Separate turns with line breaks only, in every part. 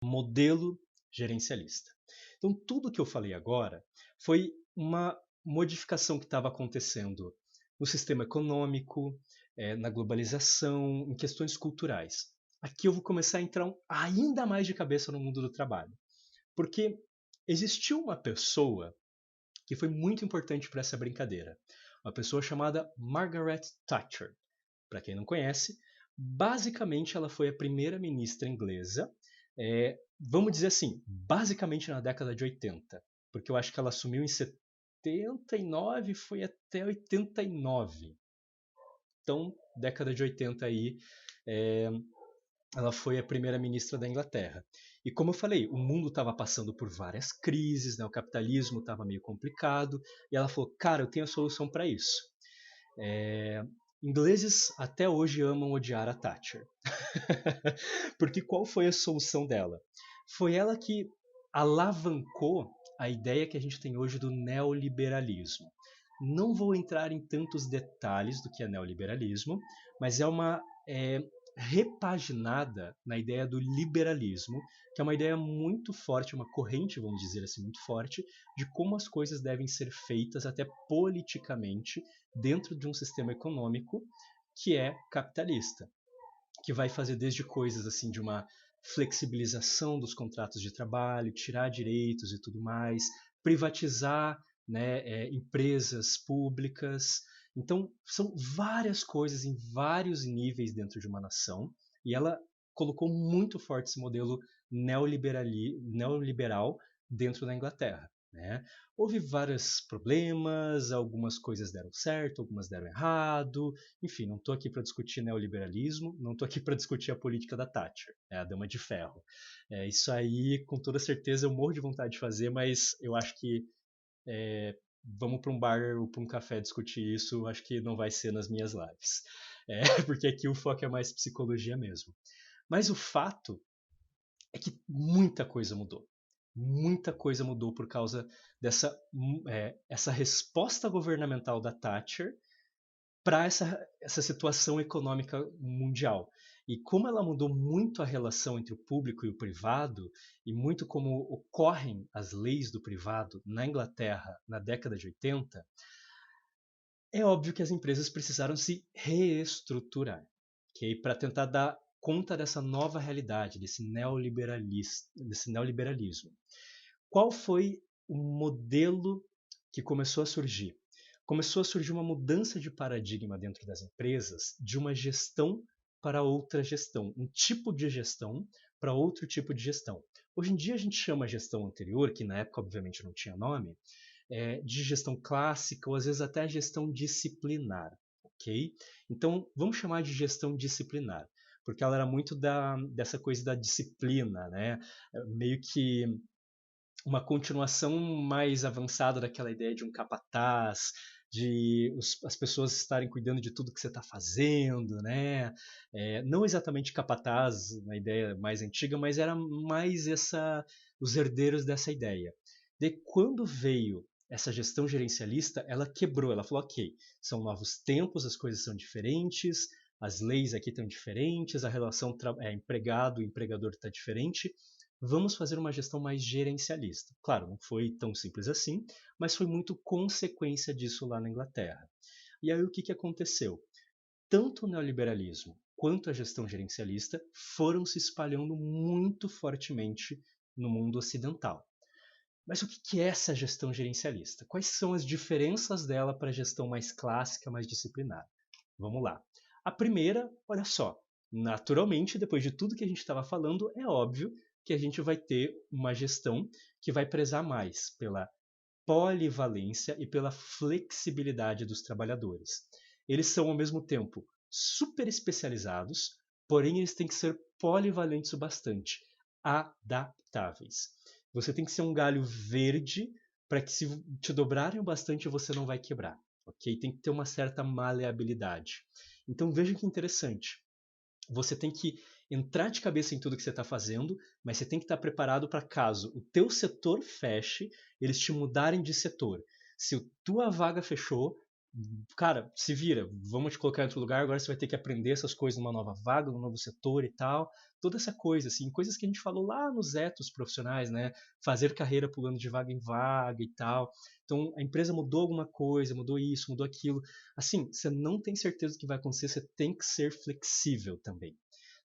modelo gerencialista. Então, tudo que eu falei agora foi uma modificação que estava acontecendo no sistema econômico, na globalização, em questões culturais. Aqui eu vou começar a entrar ainda mais de cabeça no mundo do trabalho, porque existiu uma pessoa que foi muito importante para essa brincadeira, uma pessoa chamada Margaret Thatcher. Para quem não conhece, basicamente ela foi a primeira-ministra inglesa, vamos dizer assim, basicamente na década de 80, porque eu acho que ela assumiu em 79 e foi até 89. Então, década de 80 aí, é, ela foi a primeira-ministra da Inglaterra. E como eu falei, o mundo estava passando por várias crises, né? O capitalismo estava meio complicado, e ela falou, cara, eu tenho a solução para isso. Ingleses até hoje amam odiar a Thatcher. Porque qual foi a solução dela? Foi ela que alavancou a ideia que a gente tem hoje do neoliberalismo. Não vou entrar em tantos detalhes do que é neoliberalismo, mas é uma repaginada na ideia do liberalismo, que é uma ideia muito forte, uma corrente, vamos dizer assim, muito forte, de como as coisas devem ser feitas até politicamente dentro de um sistema econômico que é capitalista, que vai fazer desde coisas assim de uma flexibilização dos contratos de trabalho, tirar direitos e tudo mais, privatizar, né, empresas públicas. Então, são várias coisas em vários níveis dentro de uma nação, e ela colocou muito forte esse modelo neoliberal dentro da Inglaterra. Né? Houve vários problemas, algumas coisas deram certo, algumas deram errado. Enfim, não estou aqui para discutir neoliberalismo, não estou aqui para discutir a política da Thatcher, a Dama de Ferro. Isso aí, com toda certeza, eu morro de vontade de fazer, mas eu acho que vamos para um bar ou para um café discutir isso, acho que não vai ser nas minhas lives. Porque aqui o foco é mais psicologia mesmo. Mas o fato é que muita coisa mudou. Muita coisa mudou por causa dessa essa resposta governamental da Thatcher para essa situação econômica mundial. E como ela mudou muito a relação entre o público e o privado, e muito como ocorrem as leis do privado na Inglaterra na década de 80, é óbvio que as empresas precisaram se reestruturar, okay? Para tentar dar conta dessa nova realidade, desse neoliberalismo. Qual foi o modelo que começou a surgir? Começou a surgir uma mudança de paradigma dentro das empresas, de uma gestão para outra gestão, um tipo de gestão para outro tipo de gestão. Hoje em dia a gente chama a gestão anterior, que na época obviamente não tinha nome, de gestão clássica ou às vezes até gestão disciplinar, ok? Então vamos chamar de gestão disciplinar, porque ela era muito dessa coisa da disciplina, né? Meio que uma continuação mais avançada daquela ideia de um capataz, de as pessoas estarem cuidando de tudo que você está fazendo, né? Não exatamente capataz na ideia mais antiga, mas era mais os herdeiros dessa ideia. De quando veio essa gestão gerencialista, ela quebrou, ela falou, ok, são novos tempos, as coisas são diferentes, as leis aqui estão diferentes, a relação empregado e empregador está diferente, vamos fazer uma gestão mais gerencialista. Claro, não foi tão simples assim, mas foi muito consequência disso lá na Inglaterra. E aí o que aconteceu? Tanto o neoliberalismo quanto a gestão gerencialista foram se espalhando muito fortemente no mundo ocidental. Mas o que é essa gestão gerencialista? Quais são as diferenças dela para a gestão mais clássica, mais disciplinar? Vamos lá. A primeira, olha só, naturalmente, depois de tudo que a gente estava falando, é óbvio que a gente vai ter uma gestão que vai prezar mais pela polivalência e pela flexibilidade dos trabalhadores. Eles são, ao mesmo tempo, super especializados, porém eles têm que ser polivalentes o bastante, adaptáveis. Você tem que ser um galho verde para que se te dobrarem o bastante você não vai quebrar, ok? Tem que ter uma certa maleabilidade. Então veja que interessante. Você tem que entrar de cabeça em tudo que você está fazendo, mas você tem que estar preparado para caso o teu setor feche, eles te mudarem de setor. Se a tua vaga fechou, cara, se vira, vamos te colocar em outro lugar, agora você vai ter que aprender essas coisas numa nova vaga, num novo setor e tal. Toda essa coisa, assim, coisas que a gente falou lá nos etos profissionais, né? Fazer carreira pulando de vaga em vaga e tal. Então, a empresa mudou alguma coisa, mudou isso, mudou aquilo. Assim, você não tem certeza do que vai acontecer, você tem que ser flexível também.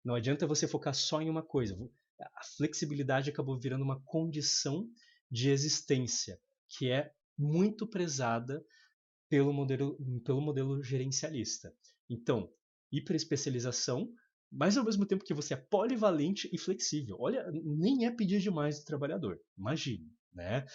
Não adianta você focar só em uma coisa. A flexibilidade acabou virando uma condição de existência, que é muito prezada pelo modelo gerencialista. Então, hiperespecialização, mas ao mesmo tempo que você é polivalente e flexível. Olha, nem é pedir demais do trabalhador, imagine, né?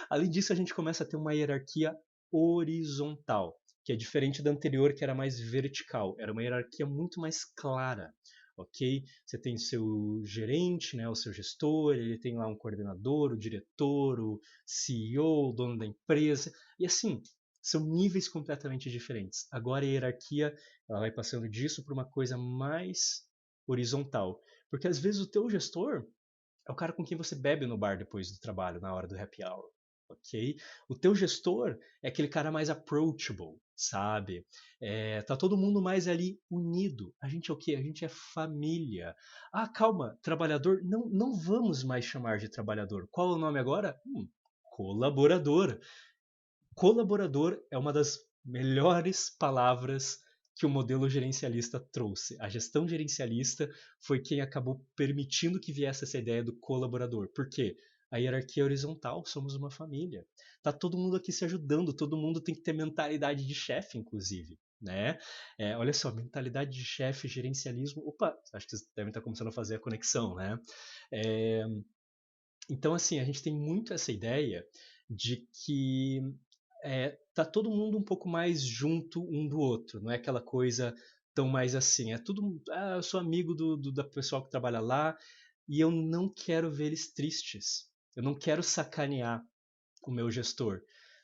Além disso, a gente começa a ter uma hierarquia horizontal, que é diferente da anterior, que era mais vertical. Era uma hierarquia muito mais clara, ok? Você tem seu gerente, né, o seu gestor, ele tem lá um coordenador, o diretor, o CEO, o dono da empresa, e assim, são níveis completamente diferentes. Agora a hierarquia ela vai passando disso para uma coisa mais horizontal, porque às vezes o teu gestor é o cara com quem você bebe no bar depois do trabalho, na hora do happy hour, ok? O teu gestor é aquele cara mais approachable, sabe? Tá todo mundo mais ali unido. A gente é o quê? A gente é família. Ah, calma, trabalhador? Não, não vamos mais chamar de trabalhador. Qual é o nome agora? Colaborador. Colaborador é uma das melhores palavras que o modelo gerencialista trouxe. A gestão gerencialista foi quem acabou permitindo que viesse essa ideia do colaborador. Por quê? A hierarquia é horizontal, somos uma família. Tá todo mundo aqui se ajudando, todo mundo tem que ter mentalidade de chefe, inclusive. Né? Olha só, mentalidade de chefe, gerencialismo. Opa, acho que vocês devem estar começando a fazer a conexão, né? É, então, assim, a gente tem muito essa ideia de que tá todo mundo um pouco mais junto um do outro, não é aquela coisa tão mais assim. É tudo. Ah, eu sou amigo da pessoal que trabalha lá e eu não quero ver eles tristes. Eu não quero sacanear o meu gestor.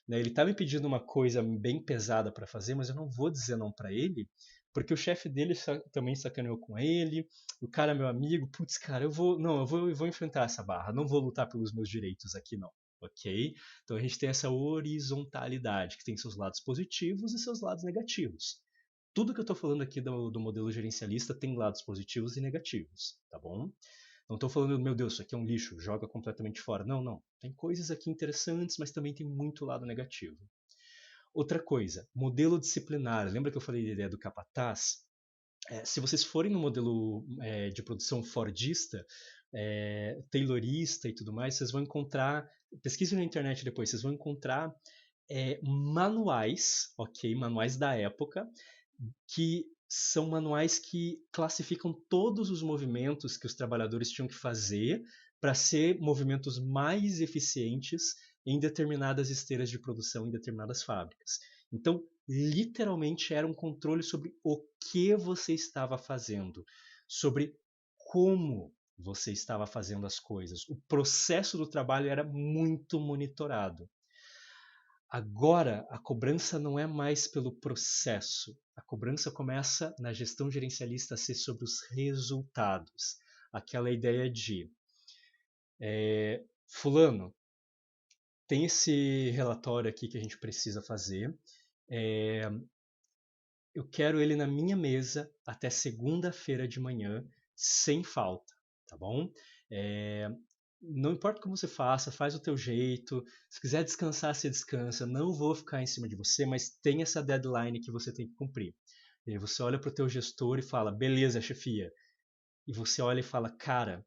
Né? Ele está me pedindo uma coisa bem pesada para fazer, mas eu não vou dizer não para ele, porque o chefe dele também sacaneou com ele. O cara é meu amigo. Putz, cara, eu vou enfrentar essa barra. Não vou lutar pelos meus direitos aqui, não. Ok? Então a gente tem essa horizontalidade, que tem seus lados positivos e seus lados negativos. Tudo que eu estou falando aqui do modelo gerencialista tem lados positivos e negativos, tá bom? Não estou falando, meu Deus, isso aqui é um lixo, joga completamente fora. Não, não. Tem coisas aqui interessantes, mas também tem muito lado negativo. Outra coisa, modelo disciplinar. Lembra que eu falei da ideia do capataz? Se vocês forem no modelo de produção fordista, taylorista e tudo mais, vocês vão encontrar, pesquisem na internet depois, vocês vão encontrar manuais, ok, manuais da época, que são manuais que classificam todos os movimentos que os trabalhadores tinham que fazer para ser movimentos mais eficientes em determinadas esteiras de produção, em determinadas fábricas. Então, literalmente era um controle sobre o que você estava fazendo, sobre como você estava fazendo as coisas. O processo do trabalho era muito monitorado. Agora, a cobrança não é mais pelo processo. A cobrança começa na gestão gerencialista a ser sobre os resultados. Aquela ideia de fulano, tem esse relatório aqui que a gente precisa fazer. Eu quero ele na minha mesa até segunda-feira de manhã, sem falta, tá bom? É, não importa como você faça, faz o teu jeito. Se quiser descansar, você descansa. Não vou ficar em cima de você, mas tem essa deadline que você tem que cumprir. E aí você olha para o teu gestor e fala, beleza, chefia. E você olha e fala, cara,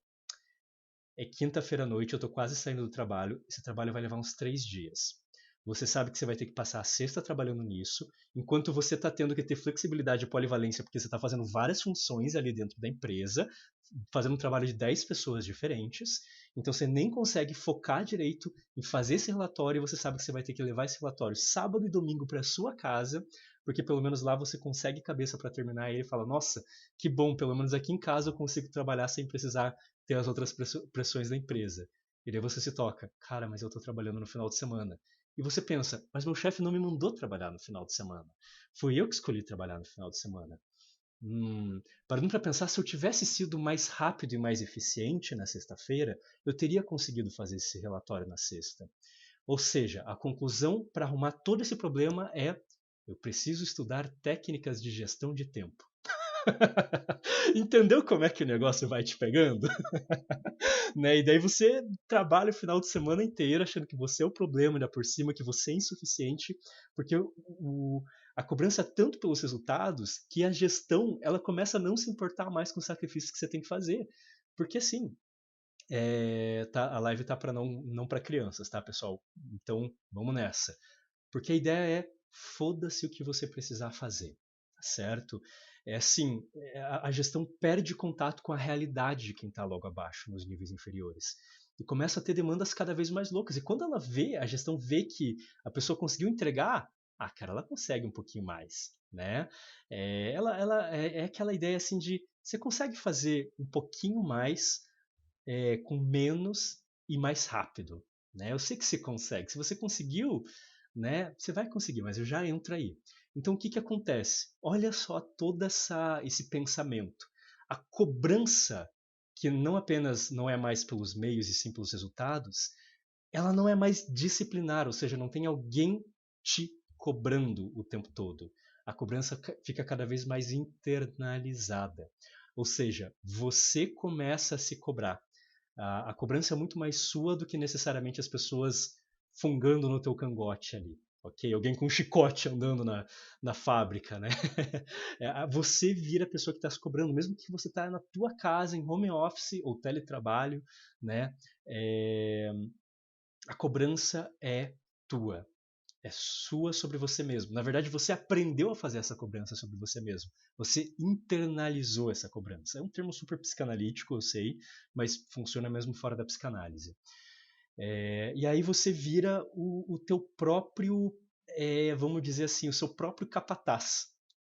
é quinta-feira à noite, eu estou quase saindo do trabalho. Esse trabalho vai levar uns 3 dias. Você sabe que você vai ter que passar a sexta trabalhando nisso, enquanto você está tendo que ter flexibilidade e polivalência, porque você está fazendo várias funções ali dentro da empresa, fazendo um trabalho de 10 pessoas diferentes. Então você nem consegue focar direito em fazer esse relatório e você sabe que você vai ter que levar esse relatório sábado e domingo para sua casa, porque pelo menos lá você consegue cabeça para terminar e ele fala: Nossa, que bom, pelo menos aqui em casa eu consigo trabalhar sem precisar ter as outras pressões da empresa. E daí você se toca: Cara, mas eu estou trabalhando no final de semana. E você pensa: Mas meu chefe não me mandou trabalhar no final de semana. Fui eu que escolhi trabalhar no final de semana. Parando para pensar, se eu tivesse sido mais rápido e mais eficiente na sexta-feira, eu teria conseguido fazer esse relatório na sexta. Ou seja, a conclusão para arrumar todo esse problema é: eu preciso estudar técnicas de gestão de tempo. Entendeu como é que o negócio vai te pegando? Né? E daí você trabalha o final de semana inteiro achando que você é o problema, ainda por cima, que você é insuficiente, porque a cobrança é tanto pelos resultados que a gestão ela começa a não se importar mais com os sacrifícios que você tem que fazer. Porque assim, a live tá para não para crianças, tá, pessoal? Então vamos nessa. Porque a ideia é foda-se o que você precisar fazer, tá certo? É assim, a gestão perde contato com a realidade de quem está logo abaixo, nos níveis inferiores. E começa a ter demandas cada vez mais loucas. E quando a gestão vê que a pessoa conseguiu entregar, cara, ela consegue um pouquinho mais, né? Ela é aquela ideia assim de você consegue fazer um pouquinho mais com menos e mais rápido, né? Eu sei que você consegue. Se você conseguiu, né? Você vai conseguir, mas eu já entro aí. Então o que que acontece? Olha só todo esse pensamento. A cobrança, que não apenas não é mais pelos meios e sim pelos resultados, ela não é mais disciplinar, ou seja, não tem alguém te cobrando o tempo todo. A cobrança fica cada vez mais internalizada. Ou seja, você começa a se cobrar. A cobrança é muito mais sua do que necessariamente as pessoas fungando no teu cangote ali. Ok? Alguém com um chicote andando na fábrica, né? Você vira a pessoa que está se cobrando, mesmo que você está na tua casa, em home office ou teletrabalho, né? É, a cobrança é tua, é sua sobre você mesmo. Na verdade, você aprendeu a fazer essa cobrança sobre você mesmo. Você internalizou essa cobrança. É um termo super psicanalítico, eu sei, mas funciona mesmo fora da psicanálise. E aí você vira o teu próprio, vamos dizer assim, o seu próprio capataz.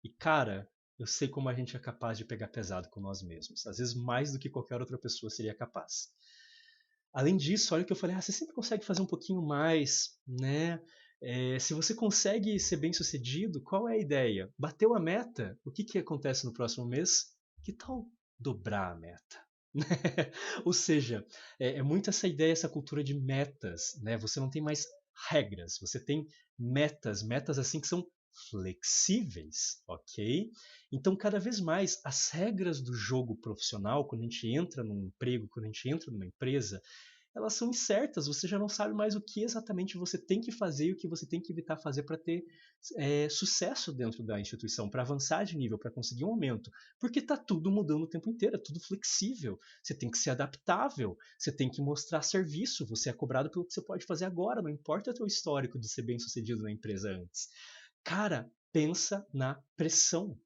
E cara, eu sei como a gente é capaz de pegar pesado com nós mesmos. Às vezes mais do que qualquer outra pessoa seria capaz. Além disso, olha o que eu falei, você sempre consegue fazer um pouquinho mais, né? Se você consegue ser bem sucedido, qual é a ideia? Bateu a meta? O que, que acontece no próximo mês? Que tal dobrar a meta? Ou seja, é muito essa ideia, essa cultura de metas, né? Você não tem mais regras, você tem metas assim que são flexíveis, ok? Então, cada vez mais, as regras do jogo profissional, quando a gente entra num emprego, quando a gente entra numa empresa, elas são incertas, você já não sabe mais o que exatamente você tem que fazer e o que você tem que evitar fazer para ter sucesso dentro da instituição, para avançar de nível, para conseguir um aumento. Porque está tudo mudando o tempo inteiro, é tudo flexível. Você tem que ser adaptável, você tem que mostrar serviço, você é cobrado pelo que você pode fazer agora, não importa o teu histórico de ser bem sucedido na empresa antes. Cara, pensa na pressão.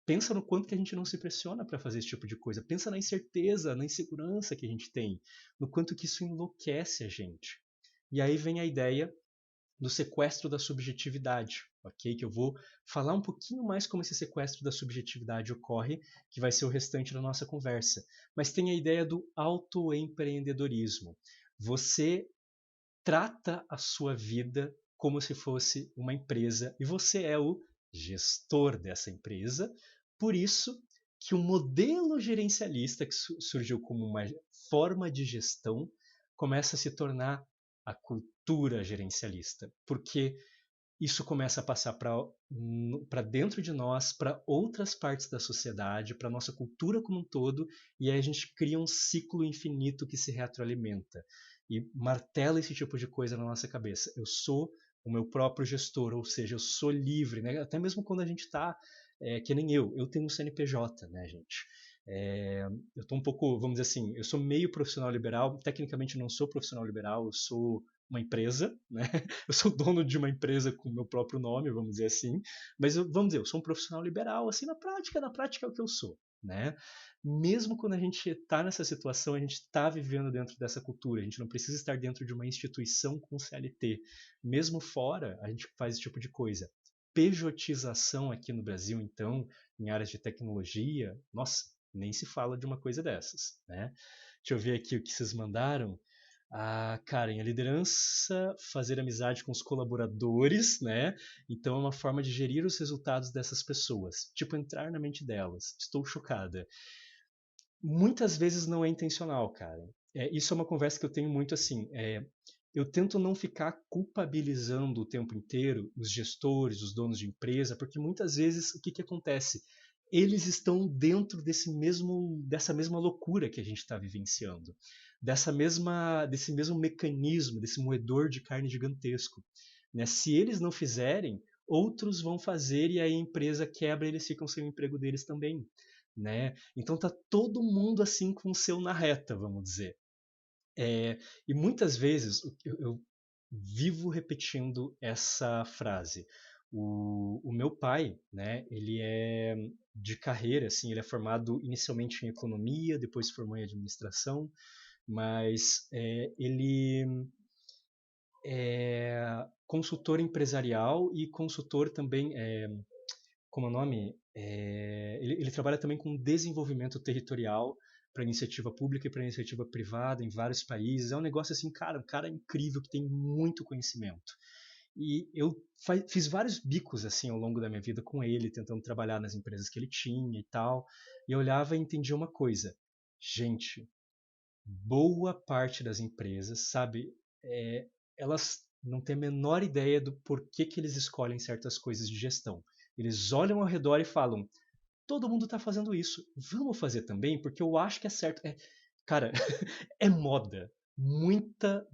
Pensa no quanto que a gente não se pressiona para fazer esse tipo de coisa. Pensa na incerteza, na insegurança que a gente tem, no quanto que isso enlouquece a gente. E aí vem a ideia do sequestro da subjetividade, ok? Que eu vou falar um pouquinho mais como esse sequestro da subjetividade ocorre, que vai ser o restante da nossa conversa. Mas tem a ideia do autoempreendedorismo. Você trata a sua vida como se fosse uma empresa e você é o gestor dessa empresa. Por isso que o modelo gerencialista que surgiu como uma forma de gestão começa a se tornar a cultura gerencialista, porque isso começa a passar para dentro de nós, para outras partes da sociedade, para a nossa cultura como um todo, e aí a gente cria um ciclo infinito que se retroalimenta e martela esse tipo de coisa na nossa cabeça. Eu sou o meu próprio gestor, ou seja, eu sou livre, né? Até mesmo quando a gente está, que nem eu tenho um CNPJ, né, gente? Eu estou um pouco, vamos dizer assim, eu sou meio profissional liberal, tecnicamente não sou profissional liberal, eu sou uma empresa, né? Eu sou dono de uma empresa com o meu próprio nome, vamos dizer assim, mas vamos dizer, eu sou um profissional liberal, assim, na prática é o que eu sou, né? Mesmo quando a gente está nessa situação, a gente está vivendo dentro dessa cultura, a gente não precisa estar dentro de uma instituição com CLT. Mesmo fora, a gente faz esse tipo de coisa. Pejotização aqui no Brasil, então, em áreas de tecnologia, nossa, nem se fala de uma coisa dessas, né? Deixa eu ver aqui o que vocês mandaram. Karen, a liderança, fazer amizade com os colaboradores, né? Então é uma forma de gerir os resultados dessas pessoas. Tipo, entrar na mente delas. Estou chocada. Muitas vezes não é intencional, cara. Isso é uma conversa que eu tenho muito assim. eu tento não ficar culpabilizando o tempo inteiro os gestores, os donos de empresa, porque muitas vezes o que, que acontece? Eles estão dentro dessa mesma loucura que a gente está vivenciando, desse mesmo mecanismo, desse moedor de carne gigantesco. Né? Se eles não fizerem, outros vão fazer e aí a empresa quebra e eles ficam sem o emprego deles também. Né? Então tá todo mundo assim com o seu na reta, vamos dizer. E muitas vezes eu vivo repetindo essa frase. O meu pai, né, ele é de carreira, assim, ele é formado inicialmente em economia, depois se formou em administração, mas ele é consultor empresarial e consultor também, como é o nome? Ele trabalha também com desenvolvimento territorial para iniciativa pública e para iniciativa privada em vários países. É um negócio assim, cara, um cara incrível que tem muito conhecimento. E eu fiz vários bicos assim ao longo da minha vida com ele, tentando trabalhar nas empresas que ele tinha e tal. E eu olhava e entendia uma coisa. Gente, boa parte das empresas, sabe, elas não têm a menor ideia do porquê que eles escolhem certas coisas de gestão. Eles olham ao redor e falam: todo mundo está fazendo isso, vamos fazer também, porque eu acho que é certo. Cara, é moda. Muita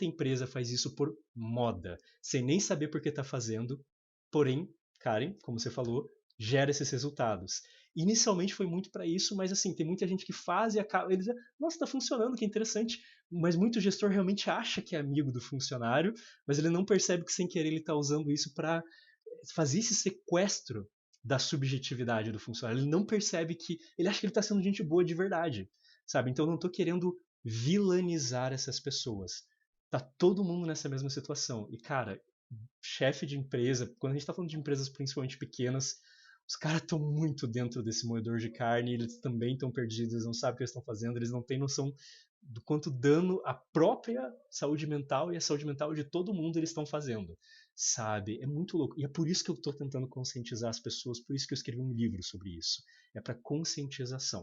empresa faz isso por moda, sem nem saber por que está fazendo. Porém, Karen, como você falou, gera esses resultados. Inicialmente foi muito para isso, mas assim, tem muita gente que faz e acaba. Eles, nossa, está funcionando, que interessante. Mas muito gestor realmente acha que é amigo do funcionário, mas ele não percebe que sem querer ele está usando isso para fazer esse sequestro da subjetividade do funcionário. Ele não percebe que. Ele acha que ele está sendo gente boa de verdade. Sabe? Então eu não estou querendo vilanizar essas pessoas. Tá todo mundo nessa mesma situação. E, cara, chefe de empresa, quando a gente está falando de empresas principalmente pequenas, os caras estão muito dentro desse moedor de carne, eles também estão perdidos, eles não sabem o que eles estão fazendo, eles não têm noção do quanto dano a própria saúde mental e a saúde mental de todo mundo eles estão fazendo, sabe? É muito louco. E é por isso que eu estou tentando conscientizar as pessoas, por isso que eu escrevi um livro sobre isso. É para conscientização.